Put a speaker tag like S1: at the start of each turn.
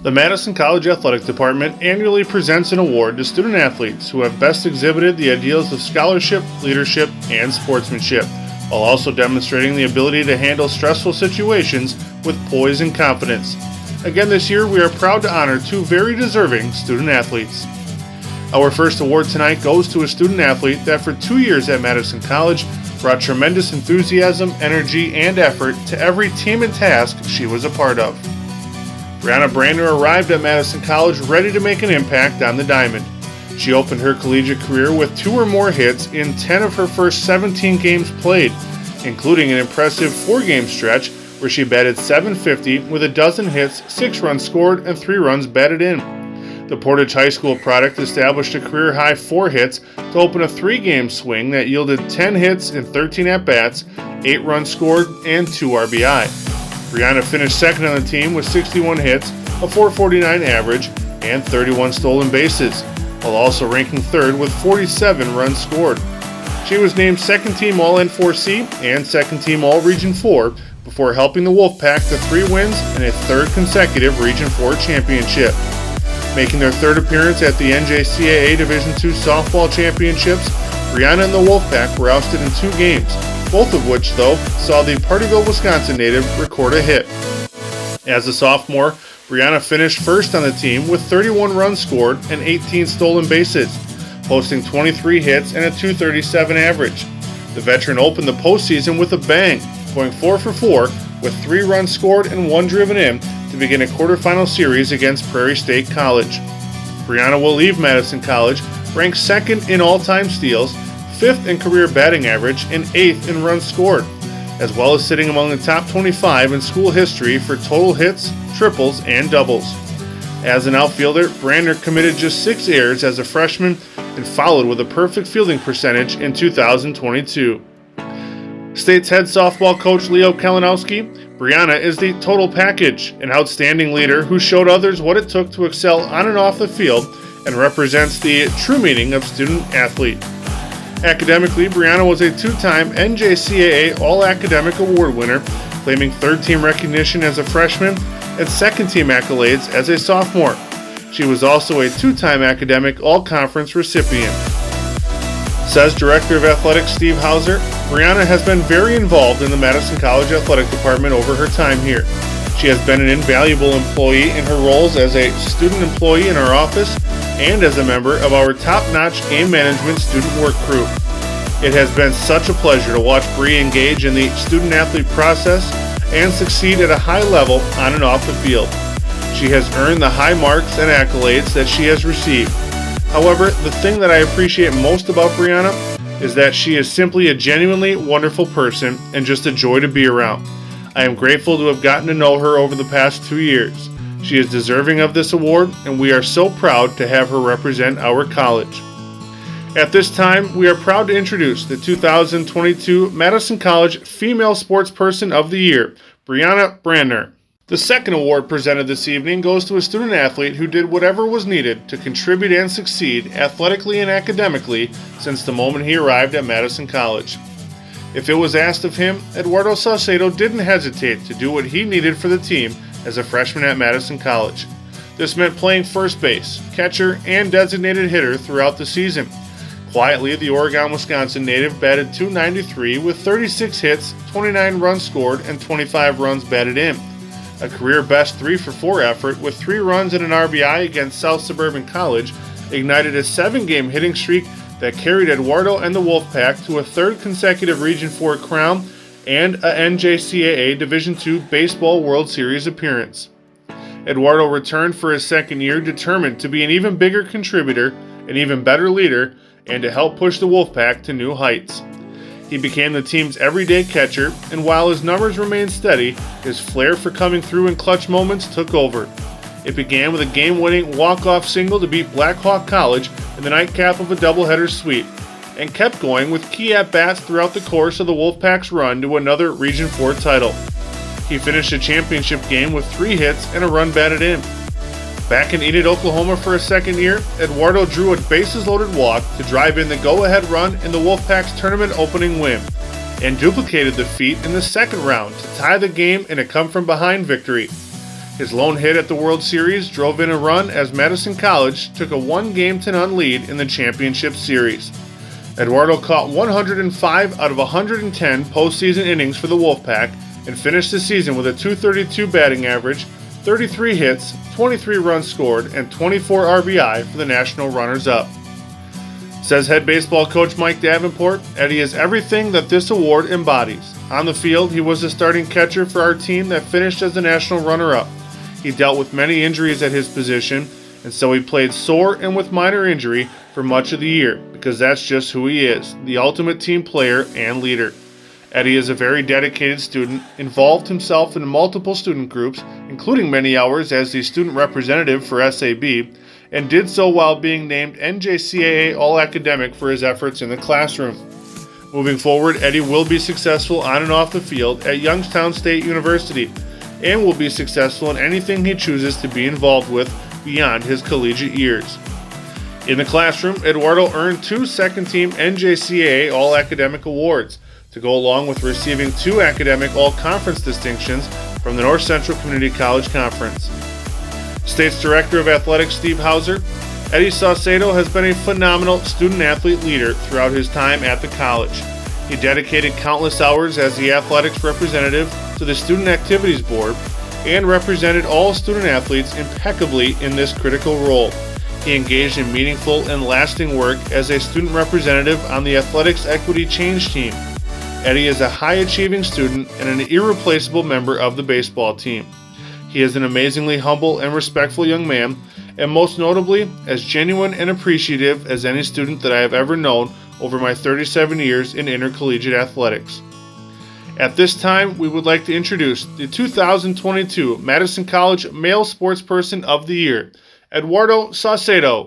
S1: The Madison College Athletic Department annually presents an award to student athletes who have best exhibited the ideals of scholarship, leadership, and sportsmanship, while also demonstrating the ability to handle stressful situations with poise and confidence. Again this year, we are proud to honor two very deserving student athletes. Our first award tonight goes to a student athlete that for 2 years at Madison College brought tremendous enthusiasm, energy, and effort to every team and task she was a part of. Brianna Brandner arrived at Madison College ready to make an impact on the diamond. She opened her collegiate career with 2 or more hits in 10 of her first 17 games played, including an impressive 4-game stretch where she batted .750 with a dozen hits, 6 runs scored, and 3 runs batted in. The Portage High School product established a career-high 4 hits to open a 3-game swing that yielded 10 hits in 13 at-bats, 8 runs scored, and 2 RBI. Brianna finished second on the team with 61 hits, a .449 average, and 31 stolen bases, while also ranking third with 47 runs scored. She was named second-team All-N4C and second-team All-Region 4 before helping the Wolfpack to 3 wins and a third consecutive Region 4 championship. Making their third appearance at the NJCAA Division II Softball Championships, Brianna and the Wolfpack were ousted in 2 games, both of which, though, saw the Partyville, Wisconsin native record a hit. As a sophomore, Brianna finished first on the team with 31 runs scored and 18 stolen bases, posting 23 hits and a .237 average. The veteran opened the postseason with a bang, going 4 for 4 with 3 runs scored and 1 driven in to begin a quarterfinal series against Prairie State College. Brianna will leave Madison College ranked second in all-time steals, 5th in career batting average, and 8th in runs scored, as well as sitting among the top 25 in school history for total hits, triples, and doubles. As an outfielder, Brandner committed just 6 errors as a freshman and followed with a perfect fielding percentage in 2022. State's head softball coach Leo Kalinowski, Brianna is the total package, an outstanding leader who showed others what it took to excel on and off the field and represents the true meaning of student athlete. Academically, Brianna was a 2-time NJCAA All-Academic Award winner, claiming third-team recognition as a freshman and second-team accolades as a sophomore. She was also a 2-time academic All-Conference recipient. Says Director of Athletics Steve Hauser, Brianna has been very involved in the Madison College Athletic Department over her time here. She has been an invaluable employee in her roles as a student employee in our office and as a member of our top-notch game management student work crew. It has been such a pleasure to watch Bree engage in the student-athlete process and succeed at a high level on and off the field. She has earned the high marks and accolades that she has received. However, the thing that I appreciate most about Brianna is that she is simply a genuinely wonderful person and just a joy to be around. I am grateful to have gotten to know her over the past 2 years. She is deserving of this award, and we are so proud to have her represent our college. At this time, we are proud to introduce the 2022 Madison College Female Sportsperson of the Year, Brianna Brandner. The second award presented this evening goes to a student athlete who did whatever was needed to contribute and succeed athletically and academically since the moment he arrived at Madison College. If it was asked of him, Eduardo Saucedo didn't hesitate to do what he needed for the team as a freshman at Madison College. This meant playing first base, catcher, and designated hitter throughout the season. Quietly, the Oregon, Wisconsin native batted .293 with 36 hits, 29 runs scored, and 25 runs batted in. A career-best 3 for 4 effort with 3 runs and an RBI against South Suburban College ignited a 7-game hitting streak that carried Eduardo and the Wolfpack to a third consecutive Region 4 crown and a NJCAA Division II Baseball World Series appearance. Eduardo returned for his second year determined to be an even bigger contributor, an even better leader, and to help push the Wolfpack to new heights. He became the team's everyday catcher, and while his numbers remained steady, his flair for coming through in clutch moments took over. It began with a game-winning walk-off single to beat Black Hawk College in the nightcap of a doubleheader sweep, and kept going with key at-bats throughout the course of the Wolfpack's run to another Region 4 title. He finished the championship game with 3 hits and a run batted in. Back in Enid, Oklahoma for a second year, Eduardo drew a bases-loaded walk to drive in the go-ahead run in the Wolfpack's tournament opening win, and duplicated the feat in the second round to tie the game in a come-from-behind victory. His lone hit at the World Series drove in a run as Madison College took a 1-0 lead in the championship series. Eduardo caught 105 out of 110 postseason innings for the Wolfpack and finished the season with a .232 batting average, 33 hits, 23 runs scored, and 24 RBI for the national runners-up. Says head baseball coach Mike Davenport, Eddie is everything that this award embodies. On the field, he was the starting catcher for our team that finished as the national runner-up. He dealt with many injuries at his position, and so he played sore and with minor injury for much of the year, because that's just who he is, the ultimate team player and leader. Eddie is a very dedicated student, involved himself in multiple student groups, including many hours as the student representative for SAB, and did so while being named NJCAA All-Academic for his efforts in the classroom. Moving forward, Eddie will be successful on and off the field at Youngstown State University, and will be successful in anything he chooses to be involved with beyond his collegiate years. In the classroom, Eduardo earned 2 second-team NJCAA All-Academic awards, to go along with receiving 2 academic all-conference distinctions from the North Central Community College Conference. State's Director of Athletics Steve Hauser, Eddie Saucedo has been a phenomenal student-athlete leader throughout his time at the college. He dedicated countless hours as the athletics representative to the Student Activities Board and represented all student-athletes impeccably in this critical role. He engaged in meaningful and lasting work as a student representative on the Athletics Equity Change Team. Eddie is a high-achieving student and an irreplaceable member of the baseball team. He is an amazingly humble and respectful young man, and most notably, as genuine and appreciative as any student that I have ever known over my 37 years in intercollegiate athletics. At this time, we would like to introduce the 2022 Madison College Male Sportsperson of the Year, Eduardo Saucedo.